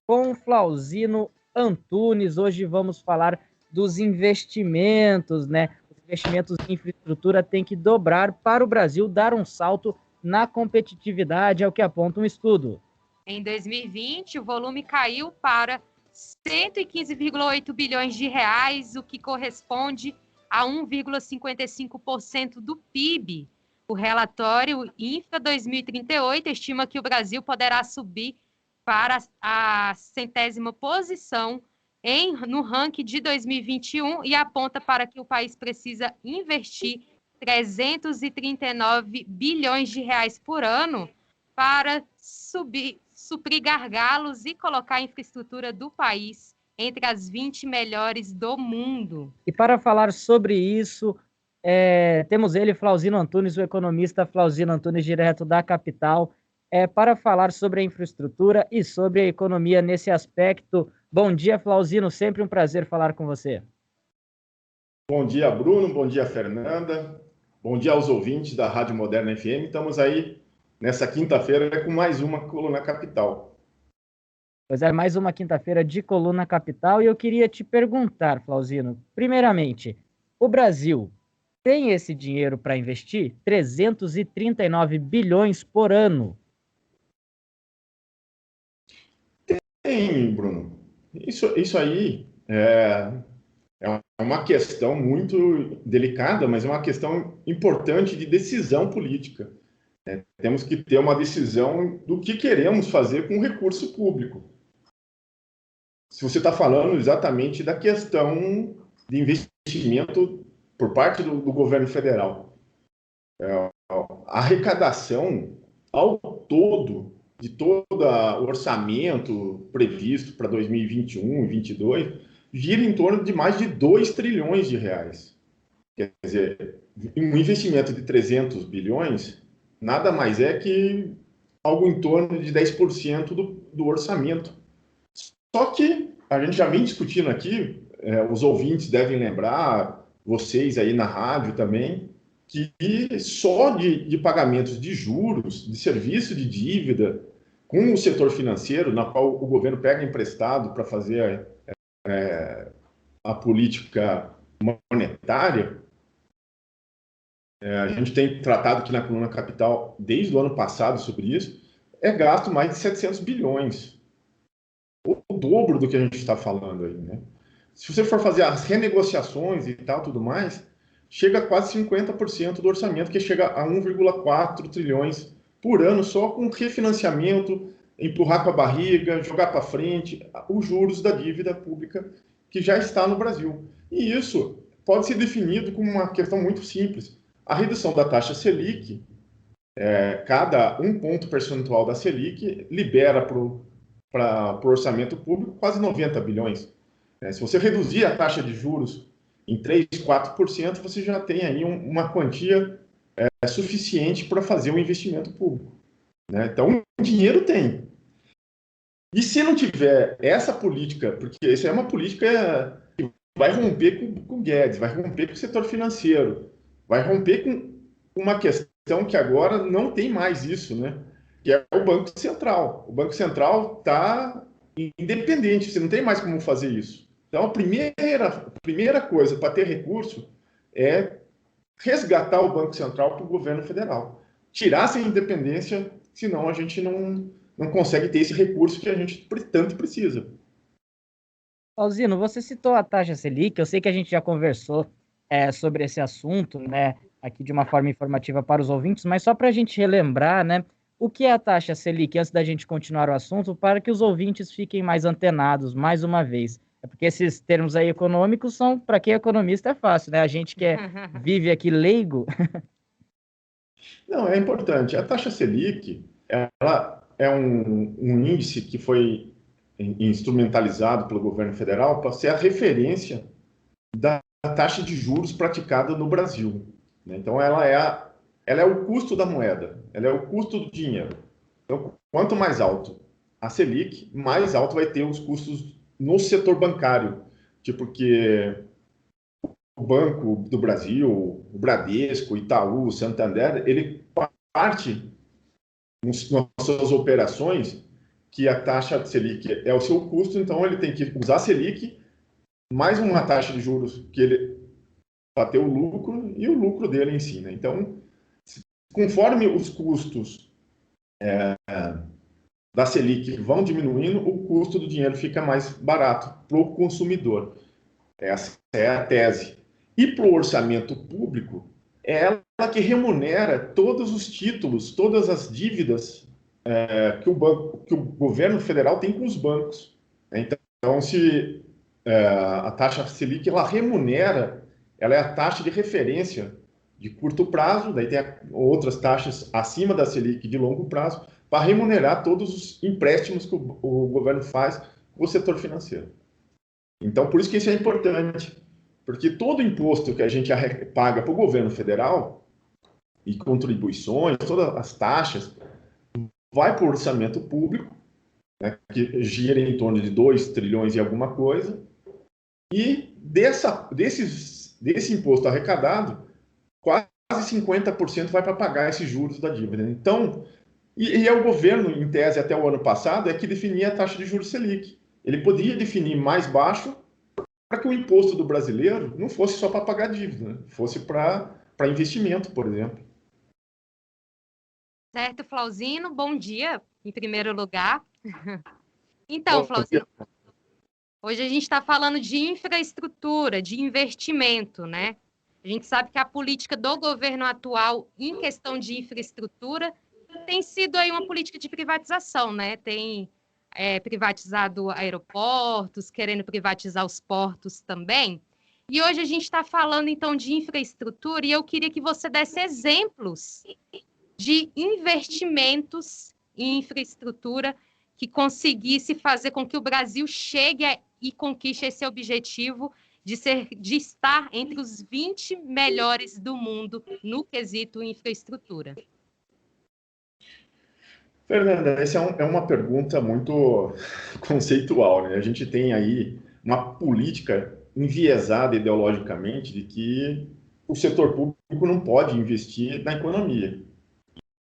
com Flauzino Antunes. Hoje vamos falar dos investimentos, né? Os investimentos em infraestrutura têm que dobrar para o Brasil dar um salto na competitividade, é o que aponta um estudo. Em 2020, o volume caiu para 115,8 bilhões de reais, o que corresponde a 1,55% do PIB. O relatório Infra 2038 estima que o Brasil poderá subir para a 100ª posição no ranking de 2021 e aponta para que o país precisa investir 339 bilhões de reais por ano para suprir gargalos e colocar a infraestrutura do país entre as 20 melhores do mundo. E para falar sobre isso, temos ele, Flauzino Antunes, o economista Flauzino Antunes, direto da capital, para falar sobre a infraestrutura e sobre a economia nesse aspecto. Bom dia, Flauzino, sempre um prazer falar com você. Bom dia, Bruno, bom dia, Fernanda, bom dia aos ouvintes da Rádio Moderna FM. Estamos aí nessa quinta-feira com mais uma Coluna Capital. Pois é, mais uma quinta-feira de Coluna Capital, e eu queria te perguntar, Flauzino, primeiramente, o Brasil tem esse dinheiro para investir? 339 bilhões por ano. Tem, Bruno. Isso aí é uma questão muito delicada, mas é uma questão importante de decisão política. Temos que ter uma decisão do que queremos fazer com o recurso público. Se você está falando exatamente da questão de investimento por parte do governo federal, a arrecadação ao todo de todo o orçamento previsto para 2021 e 2022 gira em torno de mais de 2 trilhões de reais. Quer dizer, um investimento de 300 bilhões nada mais é que algo em torno de 10% do orçamento. Só que a gente já vem discutindo aqui, os ouvintes devem lembrar, vocês aí na rádio também, que só de pagamentos de juros, de serviço de dívida, com o setor financeiro, na qual o governo pega emprestado para fazer a política monetária, a gente tem tratado aqui na Coluna Capital, desde o ano passado, sobre isso, gasto mais de 700 bilhões. O dobro do que a gente está falando aí, né? Se você for fazer as renegociações e tal, tudo mais, chega a quase 50% do orçamento, que chega a 1,4 trilhões por ano, só com refinanciamento, empurrar com a barriga, jogar para frente, os juros da dívida pública que já está no Brasil. E isso pode ser definido como uma questão muito simples. A redução da taxa Selic, cada 1 ponto percentual da Selic, libera para o orçamento público quase 90 bilhões. Se você reduzir a taxa de juros em 3%, 4%, você já tem aí uma quantia suficiente para fazer o investimento público. Então, o dinheiro tem. E se não tiver essa política, porque isso é uma política que vai romper com o Guedes, vai romper com o setor financeiro, vai romper com uma questão que agora não tem mais isso, né? Que é o Banco Central. O Banco Central está independente, você não tem mais como fazer isso. Então, a primeira coisa para ter recurso é resgatar o Banco Central para o governo federal. Tirar essa independência, senão a gente não consegue ter esse recurso que a gente tanto precisa. Flauzino, você citou a taxa Selic, eu sei que a gente já conversou sobre esse assunto, né, aqui de uma forma informativa para os ouvintes, mas só para a gente relembrar, né, o que é a taxa Selic, antes da gente continuar o assunto, para que os ouvintes fiquem mais antenados, mais uma vez. É porque esses termos aí econômicos são, para quem é economista, é fácil, né? A gente que vive aqui leigo. Não, é importante. A taxa Selic, ela é um índice que foi instrumentalizado pelo governo federal para ser a referência da taxa de juros praticada no Brasil. Então, ela é o custo da moeda, ela é o custo do dinheiro. Então, quanto mais alto a Selic, mais alto vai ter os custos no setor bancário. Tipo que o Banco do Brasil, o Bradesco, o Itaú, o Santander, ele parte nas suas operações que a taxa Selic é o seu custo, então ele tem que usar a Selic mais uma taxa de juros que ele bater o lucro e o lucro dele em si, né? Então, conforme os custos da Selic vão diminuindo, o custo do dinheiro fica mais barato para o consumidor. Essa é a tese. E para o orçamento público, é ela que remunera todos os títulos, todas as dívidas que o governo federal tem com os bancos. Então, se a taxa Selic, ela remunera, ela é a taxa de referência de curto prazo, daí tem outras taxas acima da Selic de longo prazo, para remunerar todos os empréstimos que o governo faz com o setor financeiro. Então, por isso que isso é importante, porque todo imposto que a gente paga para o governo federal, e contribuições, todas as taxas, vai para o orçamento público, né, que gira em torno de 2 trilhões e alguma coisa, e desse imposto arrecadado, quase 50% vai para pagar esses juros da dívida. Então, e é o governo, em tese, até o ano passado, que definia a taxa de juros Selic. Ele poderia definir mais baixo para que o imposto do brasileiro não fosse só para pagar dívida, né? Fosse para investimento, por exemplo. Certo, Flauzino, bom dia, em primeiro lugar. Então, Flauzino, hoje a gente está falando de infraestrutura, de investimento, né? A gente sabe que a política do governo atual em questão de infraestrutura tem sido aí uma política de privatização, né? Tem privatizado aeroportos, querendo privatizar os portos também. E hoje a gente está falando, então, de infraestrutura e eu queria que você desse exemplos de investimentos em infraestrutura que conseguisse fazer com que o Brasil chegue e conquiste esse objetivo de estar entre os 20 melhores do mundo no quesito infraestrutura. Fernanda, essa é uma pergunta muito conceitual, né? A gente tem aí uma política enviesada ideologicamente de que o setor público não pode investir na economia.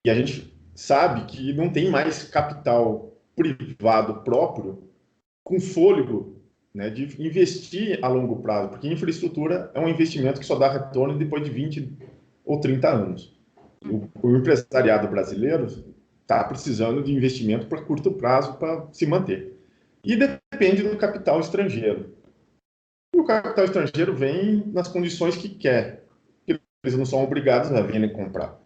E a gente sabe que não tem mais capital privado próprio com fôlego, né, de investir a longo prazo, porque infraestrutura é um investimento que só dá retorno depois de 20 ou 30 anos. O empresariado brasileiro está precisando de investimento para curto prazo para se manter. E depende do capital estrangeiro. E o capital estrangeiro vem nas condições que quer. Eles não são obrigados a virem comprar.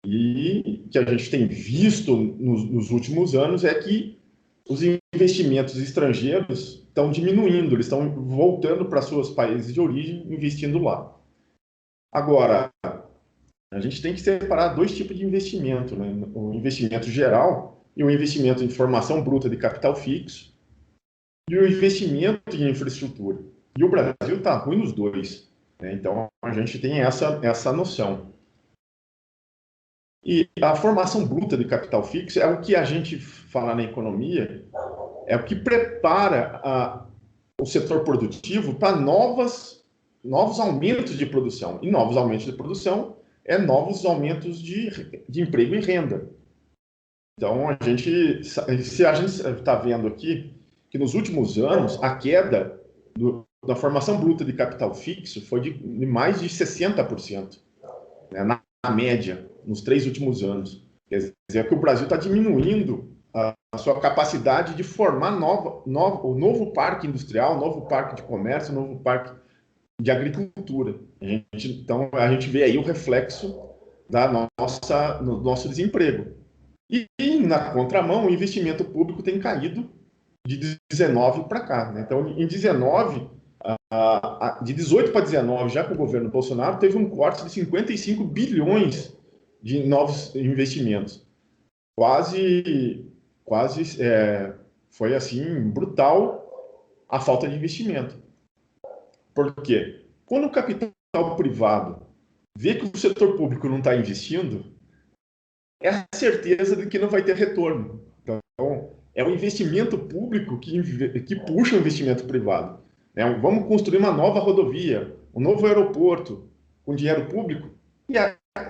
E o que a gente tem visto nos últimos anos é que os investimentos estrangeiros estão diminuindo, eles estão voltando para seus países de origem, investindo lá. Agora, a gente tem que separar dois tipos de investimento, né? O investimento geral e o investimento em formação bruta de capital fixo e o investimento em infraestrutura. E o Brasil está ruim nos dois, né? Então, a gente tem essa noção. E a formação bruta de capital fixo é o que a gente fala na economia, é o que prepara o setor produtivo para novos aumentos de produção. E novos aumentos de produção é novos aumentos de emprego e renda. Então, a gente está vendo aqui que nos últimos anos a queda da formação bruta de capital fixo foi de mais de 60%, né, na média, nos 3 últimos anos. Quer dizer que o Brasil está diminuindo a sua capacidade de formar o novo parque industrial, novo parque de comércio, novo parque de agricultura. Então, a gente vê aí o reflexo do nosso desemprego. E, na contramão, o investimento público tem caído de 19 para cá, né? Então, em 19, de 18 para 19, já com o governo Bolsonaro, teve um corte de 55 bilhões de novos investimentos. Quase foi assim, brutal a falta de investimento. Por quê? Quando o capital privado vê que o setor público não está investindo, é a certeza de que não vai ter retorno. Então, é o investimento público que puxa o investimento privado. Vamos construir uma nova rodovia, um novo aeroporto com dinheiro público, e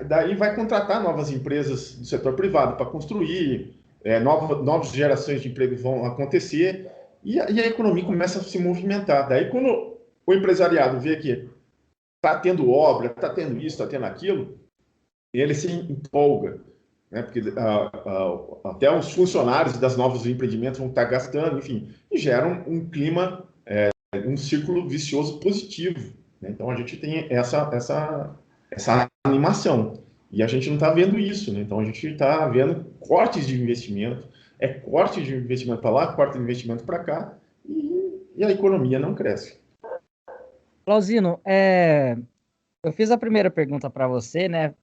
daí vai contratar novas empresas do setor privado para construir, novas gerações de emprego vão acontecer e a economia começa a se movimentar. Daí, quando o empresariado vê que está tendo obra, está tendo isso, está tendo aquilo, ele se empolga, né? Porque até os funcionários das novos empreendimentos vão estar gastando, enfim, e gera um clima, um círculo vicioso positivo, né? Então a gente tem essa animação. E a gente não está vendo isso, né? Então a gente está vendo cortes de investimento, corte de investimento para lá, corte de investimento para cá, e a economia não cresce. Flauzino, eu fiz a primeira pergunta para você, né?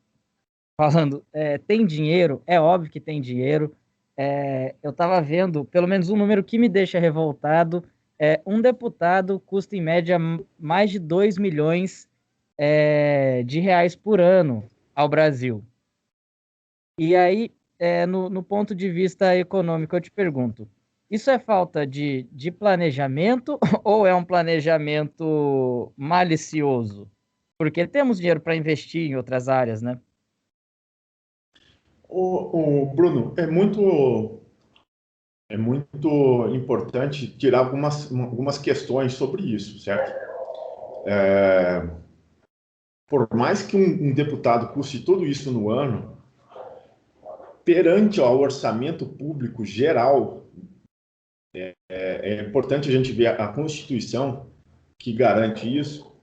Falando, tem dinheiro? É óbvio que tem dinheiro. Eu estava vendo, pelo menos um número que me deixa revoltado, um deputado custa em média mais de 2 milhões de reais por ano ao Brasil. E aí, no ponto de vista econômico, eu te pergunto, isso é falta de planejamento ou é um planejamento malicioso? Porque temos dinheiro para investir em outras áreas, né? O Bruno, é muito importante tirar algumas questões sobre isso, certo? Por mais que um deputado custe tudo isso no ano, perante ao orçamento público geral, é importante a gente ver a Constituição que garante isso.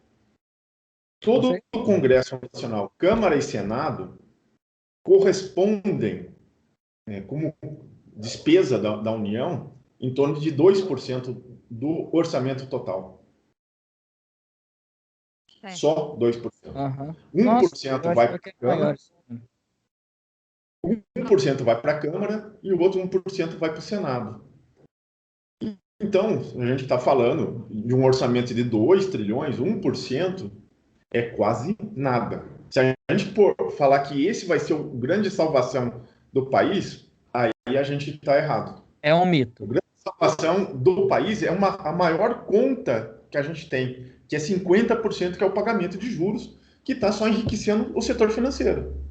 Todo o Congresso Nacional, Câmara e Senado, correspondem, como despesa da União, em torno de 2% do orçamento total. Só 2%. Uhum. 1% vai para a Câmara, maior. 1% vai para a Câmara e o outro 1% vai para o Senado. Então, a gente está falando de um orçamento de 2 trilhões, 1% é quase nada. Se a gente falar que esse vai ser o grande salvação do país, aí a gente está errado. É um mito. A grande salvação do país é a maior conta que a gente tem, que é 50%, que é o pagamento de juros, que está só enriquecendo o setor financeiro.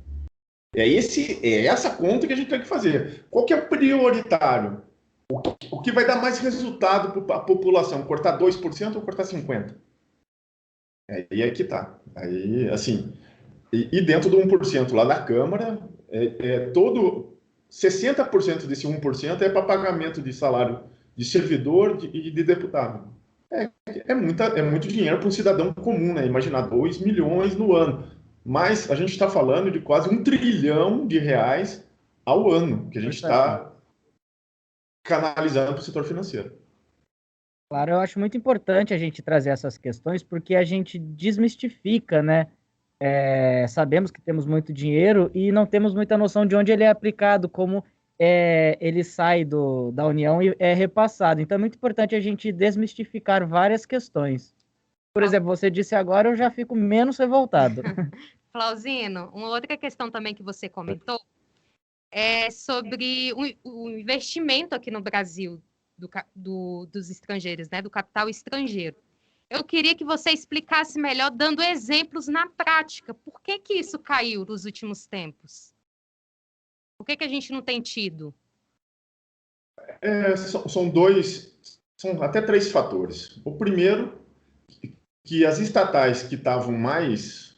É essa conta que a gente tem que fazer. Qual que é o prioritário? O que vai dar mais resultado para a população? Cortar 2% ou cortar 50%? Aí é que tá. Aí, assim, e dentro do 1% lá da Câmara, todo 60% desse 1% é para pagamento de salário de servidor e de deputado. É muito dinheiro para um cidadão comum, né? Imaginar 2 milhões no ano. Mas a gente está falando de quase 1 trilhão de reais ao ano que a gente está canalizando para o setor financeiro. Claro, eu acho muito importante a gente trazer essas questões porque a gente desmistifica, né? Sabemos que temos muito dinheiro e não temos muita noção de onde ele é aplicado, como ele sai da União e é repassado. Então é muito importante a gente desmistificar várias questões. Por exemplo, você disse agora, eu já fico menos revoltado. Flauzino, uma outra questão também que você comentou é sobre o investimento aqui no Brasil dos estrangeiros, né, do capital estrangeiro. Eu queria que você explicasse melhor, dando exemplos na prática. Por que isso caiu nos últimos tempos? Por que a gente não tem tido? São até 3 fatores. O primeiro, que as estatais que estavam mais...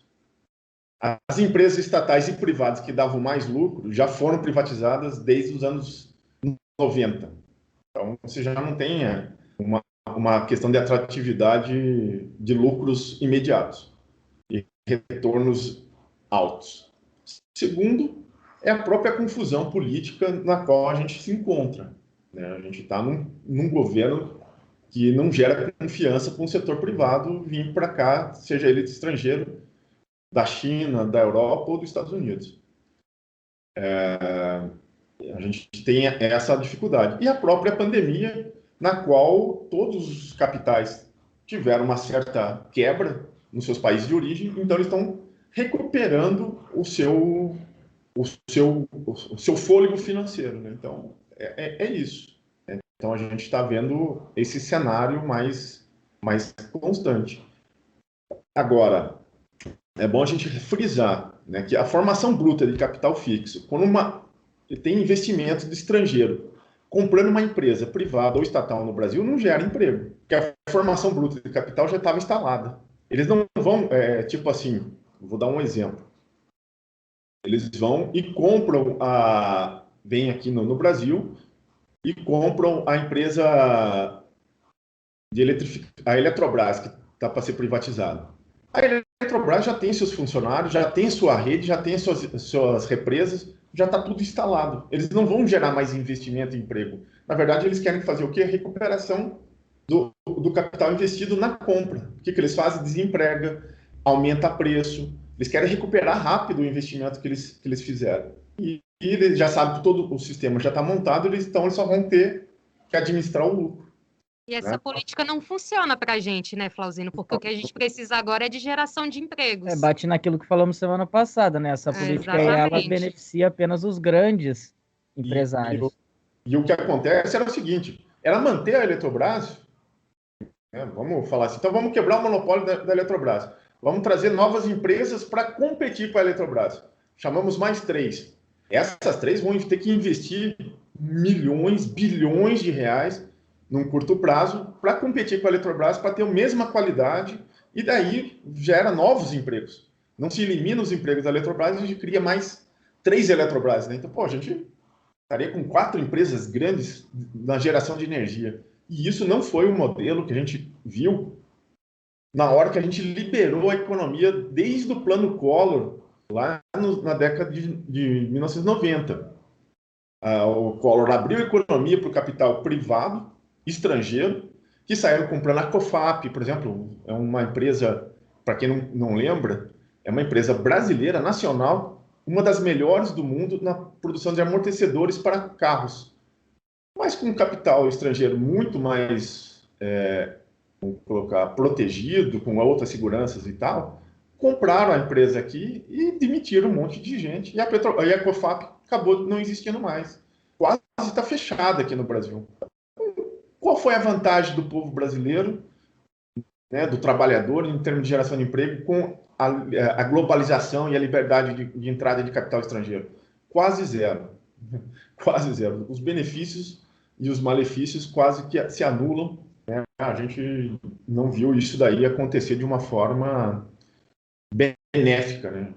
As empresas estatais e privadas que davam mais lucro já foram privatizadas desde os anos 90. Então, você já não tem uma questão de atratividade de lucros imediatos e retornos altos. Segundo, é a própria confusão política na qual a gente se encontra, né? A gente está num governo que não gera confiança para um setor privado vir para cá, seja ele estrangeiro, da China, da Europa ou dos Estados Unidos. A gente tem essa dificuldade. E a própria pandemia, na qual todos os capitais tiveram uma certa quebra nos seus países de origem, então eles estão recuperando o seu fôlego financeiro, né? Então, é isso. Então, a gente está vendo esse cenário mais constante. Agora, é bom a gente frisar, né, que a formação bruta de capital fixo, quando tem investimento de estrangeiro. Comprando uma empresa privada ou estatal no Brasil não gera emprego, porque a formação bruta de capital já estava instalada. Eles não vão, tipo assim, vou dar um exemplo. Eles vão e compram vem aqui no Brasil e compram a empresa a Eletrobras, que está para ser privatizada. A Eletrobras já tem seus funcionários, já tem sua rede, já tem suas represas, já está tudo instalado. Eles não vão gerar mais investimento e emprego. Na verdade, eles querem fazer o quê? Recuperação do capital investido na compra. O que eles fazem? Desemprega, aumenta preço. Eles querem recuperar rápido o investimento que eles fizeram. E eles já sabem que todo o sistema já está montado, então eles só vão ter que administrar o lucro. E essa política não funciona para a gente, né, Flauzino? Porque o que a gente precisa agora é de geração de empregos. Bate naquilo que falamos semana passada, né? Essa política aí, ela beneficia apenas os grandes empresários. E o que acontece era o seguinte, ela manter a Eletrobras, né, vamos falar assim, então vamos quebrar o monopólio da Eletrobras. Vamos trazer novas empresas para competir com a Eletrobras. Chamamos mais 3. Essas 3 vão ter que investir milhões, bilhões de reais num curto prazo para competir com a Eletrobras, para ter a mesma qualidade, e daí gera novos empregos. Não se elimina os empregos da Eletrobras, a gente cria mais 3 Eletrobras, né? Então, a gente estaria com 4 empresas grandes na geração de energia. E isso não foi o modelo que a gente viu na hora que a gente liberou a economia desde o Plano Collor, lá na década de 1990. O Collor abriu a economia para o capital privado, estrangeiro, que saíram comprando a COFAP, por exemplo, é uma empresa, para quem não lembra, é uma empresa brasileira, nacional, uma das melhores do mundo na produção de amortecedores para carros. Mas com um capital estrangeiro muito mais, vamos colocar, protegido, com outras seguranças e tal, compraram a empresa aqui e demitiram um monte de gente. E a COFAP acabou não existindo mais. Quase está fechada aqui no Brasil. Qual foi a vantagem do povo brasileiro, né, do trabalhador, em termos de geração de emprego, com a globalização e a liberdade de entrada de capital estrangeiro? Quase zero. Quase zero. Os benefícios e os malefícios quase que se anulam, né? A gente não viu isso daí acontecer de uma forma benéfica, né?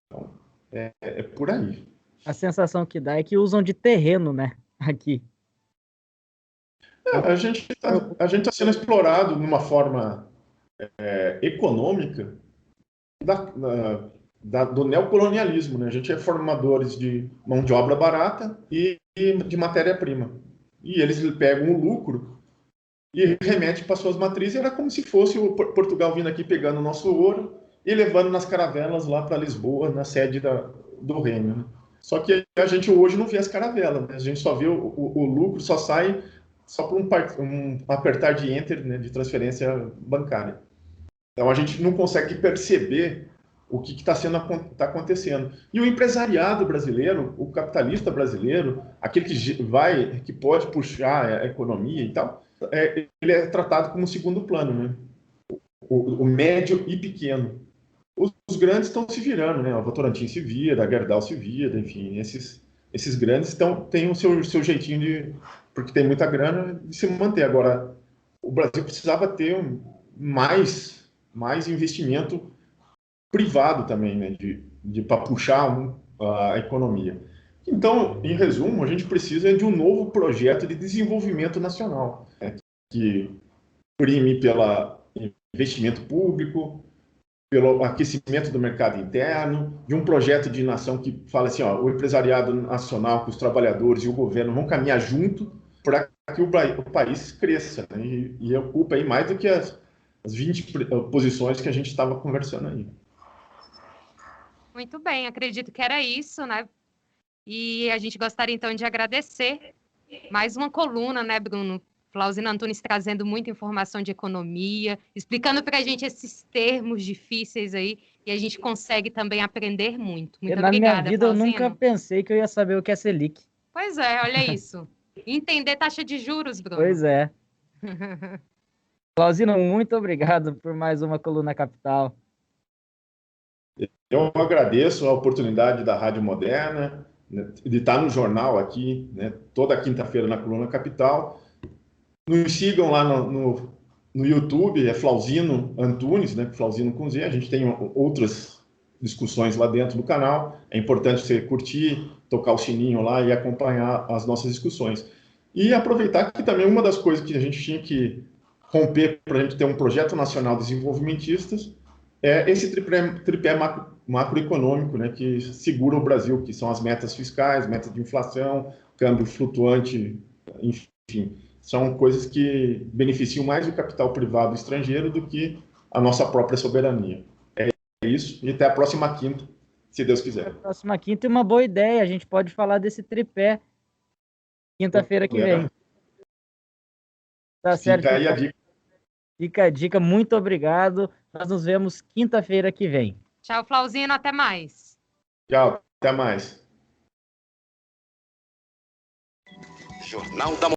Então, é por aí. A sensação que dá é que usam de terreno, né, aqui. A gente está sendo explorado numa forma econômica do neocolonialismo, né? A gente é formadores de mão de obra barata e de matéria-prima. E eles pegam o lucro e remetem para suas matrizes. Era como se fosse o Portugal vindo aqui pegando o nosso ouro e levando nas caravelas lá para Lisboa, na sede do reino, né? Só que a gente hoje não vê as caravelas, né? A gente só vê o lucro, só sai só por um apertar de enter, né, de transferência bancária. Então a gente não consegue perceber o que está acontecendo. E o empresariado brasileiro, o capitalista brasileiro, aquele que pode puxar a economia e tal, ele é tratado como segundo plano, né? O médio e pequeno. Os grandes estão se virando, né? O Votorantim se vira, a Gerdau se vira, enfim, esses grandes têm o seu jeitinho porque tem muita grana, de se manter. Agora, o Brasil precisava ter mais investimento privado também, né? Para puxar a economia. Então, em resumo, a gente precisa de um novo projeto de desenvolvimento nacional, né? Que prime pelo investimento público, pelo aquecimento do mercado interno, de um projeto de nação que fala assim, o empresariado nacional, que os trabalhadores e o governo vão caminhar junto para que o país cresça, né? E ocupa aí mais do que as 20 posições que a gente estava conversando aí. Muito bem, acredito que era isso, né? E a gente gostaria, então, de agradecer mais uma coluna, né, Bruno? Flauzino Antunes trazendo muita informação de economia, explicando para a gente esses termos difíceis aí, e a gente consegue também aprender muito. Muito obrigada, na minha vida, Flauzino. eu nunca pensei que eu ia saber o que é Selic. Pois é, olha isso. Entender taxa de juros, Bruno. Pois é. Flauzino, muito obrigado por mais uma Coluna Capital. Eu agradeço a oportunidade da Rádio Moderna, né? Ele está no jornal aqui, né? Toda quinta-feira na Coluna Capital. Nos sigam lá no YouTube, é Flauzino Antunes, né? Flauzino com Z. A gente tem outras discussões lá dentro do canal. É importante você curtir, tocar o sininho lá e acompanhar as nossas discussões. E aproveitar que também uma das coisas que a gente tinha que romper para a gente ter um projeto nacional de desenvolvimentistas é esse tripé macroeconômico, né, que segura o Brasil, que são as metas fiscais, metas de inflação, câmbio flutuante, enfim. São coisas que beneficiam mais o capital privado estrangeiro do que a nossa própria soberania. É isso, e até a próxima quinta, se Deus quiser. Até a próxima quinta, e uma boa ideia, a gente pode falar desse tripé quinta-feira que vem. Tá certo? Fica aí a dica. Fica a dica, muito obrigado. Nós nos vemos quinta-feira que vem. Tchau, Flauzino, até mais. Tchau, até mais. Jornal da